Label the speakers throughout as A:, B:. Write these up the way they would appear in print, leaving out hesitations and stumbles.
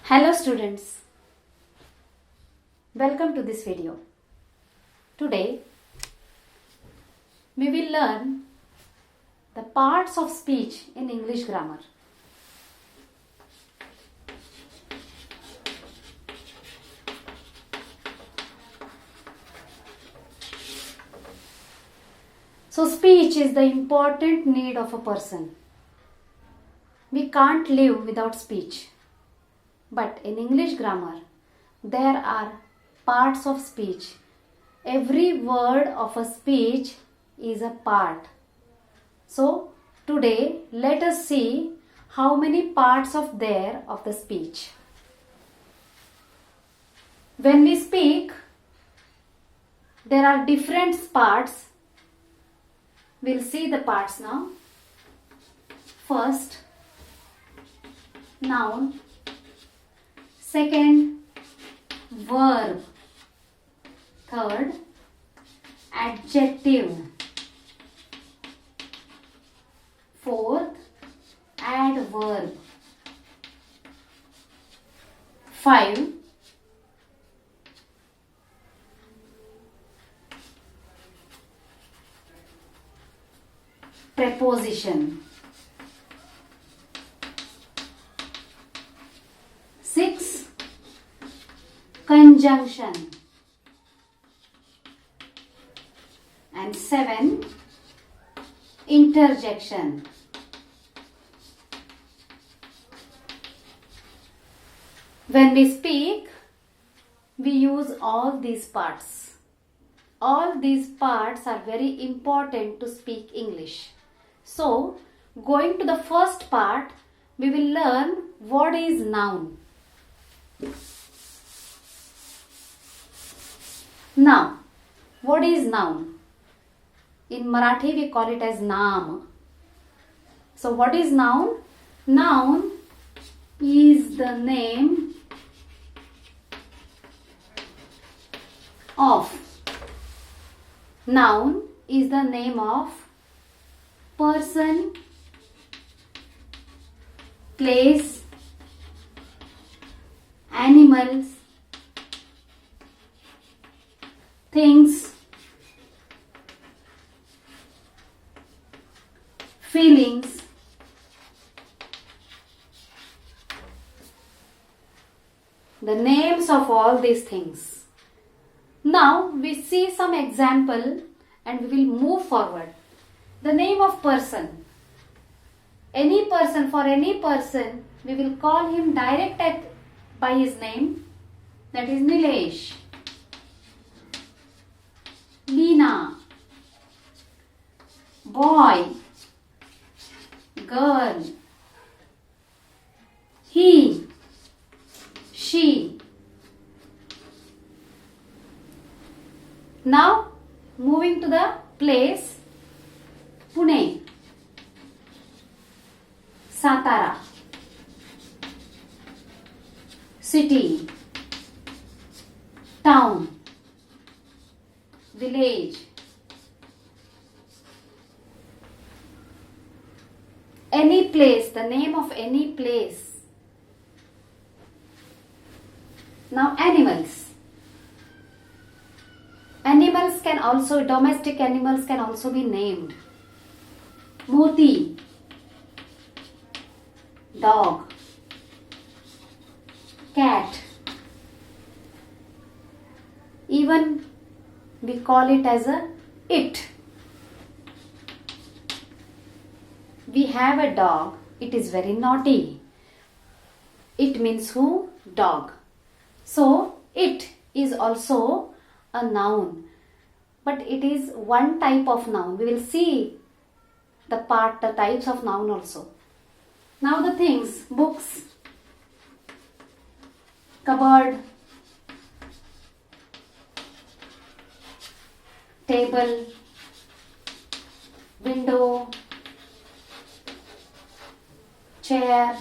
A: Hello students, welcome to this video. Today we will learn the parts of speech in English grammar. So speech is the important need of a person. We can't live without speech. But in English grammar, there are parts of speech. Every word of a speech is a part. So today let us see how many parts of the speech. When we speak, there are different parts. We'll see the parts now. First, noun. Second, verb. Third, adjective. Fourth, adverb. 5, preposition. 6, conjunction. And 7, interjection. When we speak, we use all these parts. All these parts are very important to speak English. So, going to the first part, we will learn what is noun. Now, what is noun? In Marathi we call it as naam. So what is noun? Noun is the name of. Noun is the name of person, place, animals, things, feelings, the names of all these things. Now we see some example and we will move forward. The name of person. Any person, for any person, we will call him by his name. That is Nilesh, Leena, boy, girl, he, she. Now moving to the place, Pune, Satara, city, town, village, any place, the name of any place. Now animals. Animals can also, domestic animals can also be named. Moti, dog, cat. Even we call it as it. We have a dog. It is very naughty. It means who? Dog. So it is also a noun, but it is one type of noun. We will see the types of noun also. Now the things, books, cupboard, table, window, chair.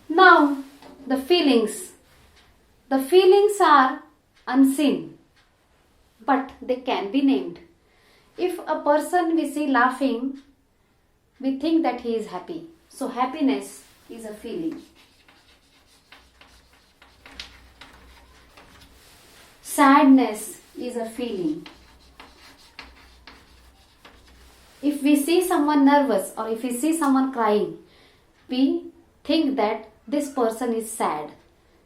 A: Now the feelings. The feelings are unseen, but they can be named. If a person we see laughing, we think that he is happy. So happiness is a feeling. Sadness is a feeling. If we see someone nervous or if we see someone crying, we think that this person is sad.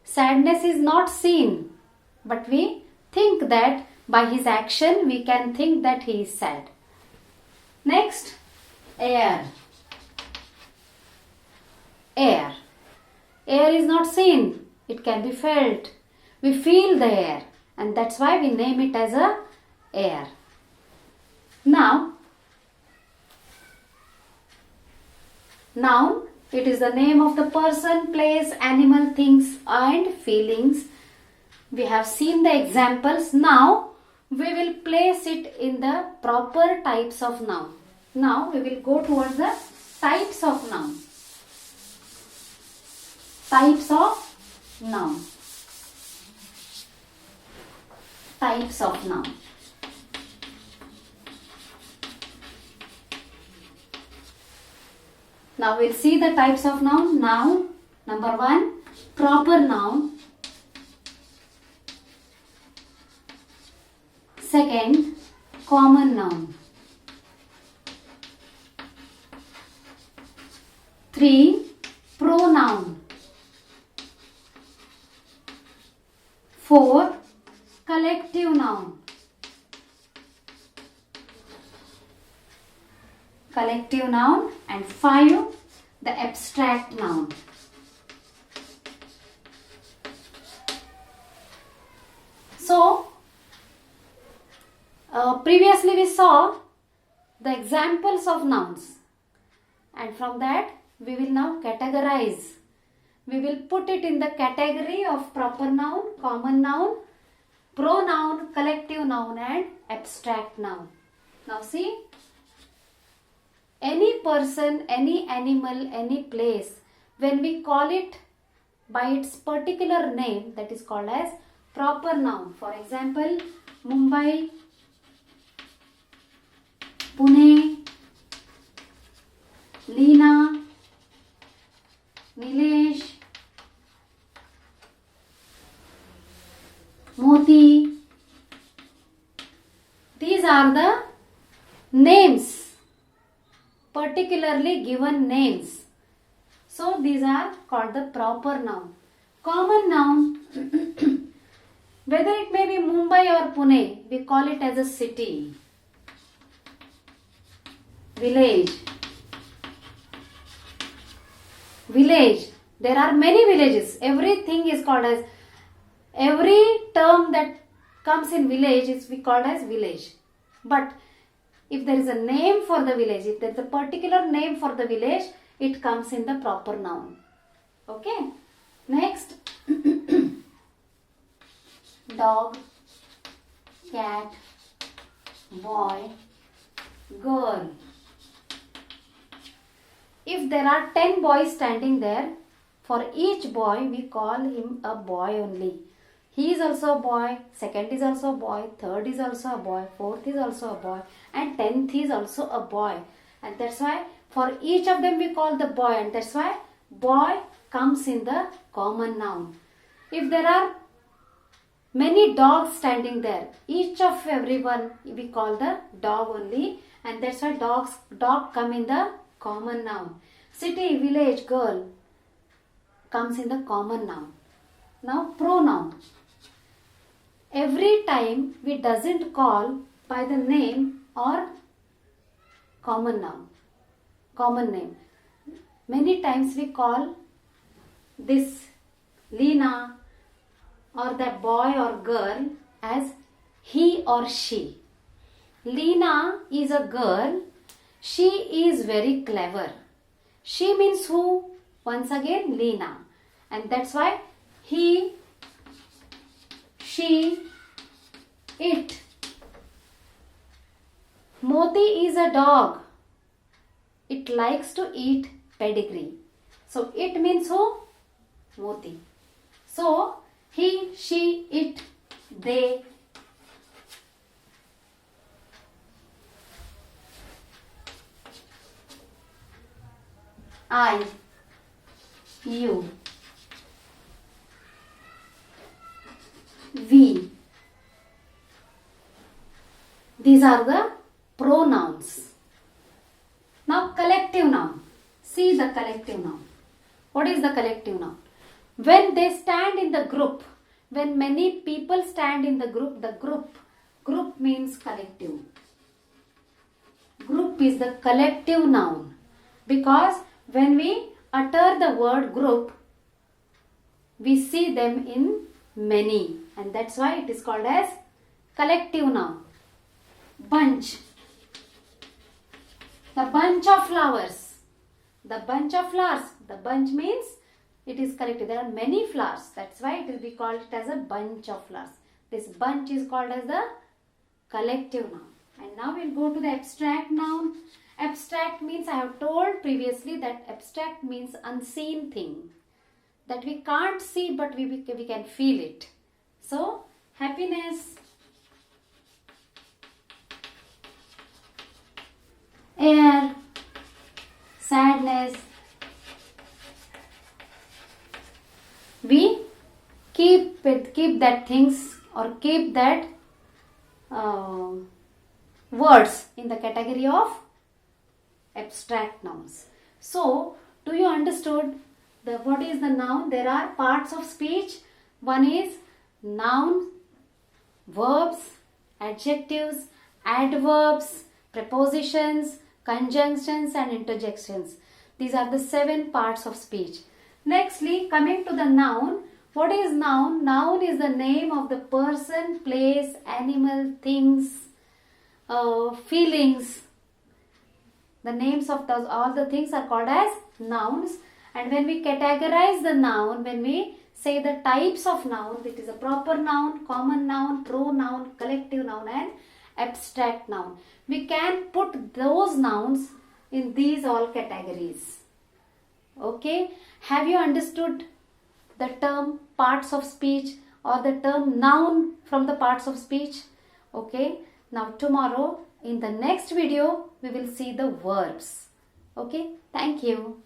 A: Sadness is not seen, but we think that by his action we can think that he is sad. Next, air. Air. Air is not seen, it can be felt. We feel the air, and that's why we name it as a air. Now, noun, it is the name of the person, place, animal, things and feelings. We have seen the examples. Now, we will place it in the proper types of noun. Now, we will go towards the types of noun. Types of noun. Types of noun. Now we'll see the types of noun. Noun, number 1, proper noun. Second, common noun. 3, pronoun. 4, collective noun. Collective noun. And 5, the abstract noun. So, previously we saw the examples of nouns, and from that we will now categorize. We will put it in the category of proper noun, common noun, pronoun, collective noun and abstract noun. Now see, any person, any animal, any place, when we call it by its particular name, that is called as proper noun. For example, Mumbai, Pune, Leena, Nilesh, Moti. These are the names, particularly given names. So these are called the proper noun. Common noun, whether it may be Mumbai or Pune, we call it as a city, village. Village. There are many villages. Everything is called as, every term that comes in village is we called as village. But if there is a name for the village, if there is a particular name for the village, it comes in the proper noun. Okay. Next, dog, cat, boy, girl. If there are 10 boys standing there, for each boy we call him a boy only. He is also a boy, second is also a boy, third is also a boy, fourth is also a boy, and 10th is also a boy. And that's why for each of them we call the boy, and that's why boy comes in the common noun. If there are many dogs standing there, each of everyone we call the dog only, and that's why dog come in the common noun. City, village, girl comes in the common noun. Now pronoun. Every time we doesn't call by the name or common noun, common name. Many times we call this Leena or that boy or girl as he or she. Leena is a girl. She is very clever. She means who? Once again, Leena. And that's why he, she, it. Moti is a dog. It likes to eat pedigree. So it means who? Moti. So he, she, it, they. I, you, we. These are the pronouns. Now collective noun. See the collective noun. What is the collective noun? When they stand in the group, when many people stand in the group means collective. Group is the collective noun because when we utter the word group, we see them in many, and that's why it is called as collective noun. Bunch. The bunch of flowers. The bunch of flowers. The bunch means it is collective. There are many flowers. That's why it will be called as a bunch of flowers. This bunch is called as the collective noun. And now we'll go to the abstract noun. Abstract means, I have told previously that abstract means unseen thing. That we can't see but we can feel it. So, happiness, air, sadness. We keep that things or keep that words in the category of abstract nouns. So, do you understood what is the noun? There are parts of speech. One is noun, verbs, adjectives, adverbs, prepositions, conjunctions and interjections. These are the 7 parts of speech. Nextly, coming to the noun. What is noun? Noun is the name of the person, place, animal, things, feelings. The names of all the things are called as nouns. And when we categorize the noun, when we say the types of noun, it is a proper noun, common noun, pronoun, collective noun and abstract noun. We can put those nouns in these all categories. Okay. Have you understood the term parts of speech or the term noun from the parts of speech? Okay. Now tomorrow in the next video we will see the verbs. Okay. Thank you.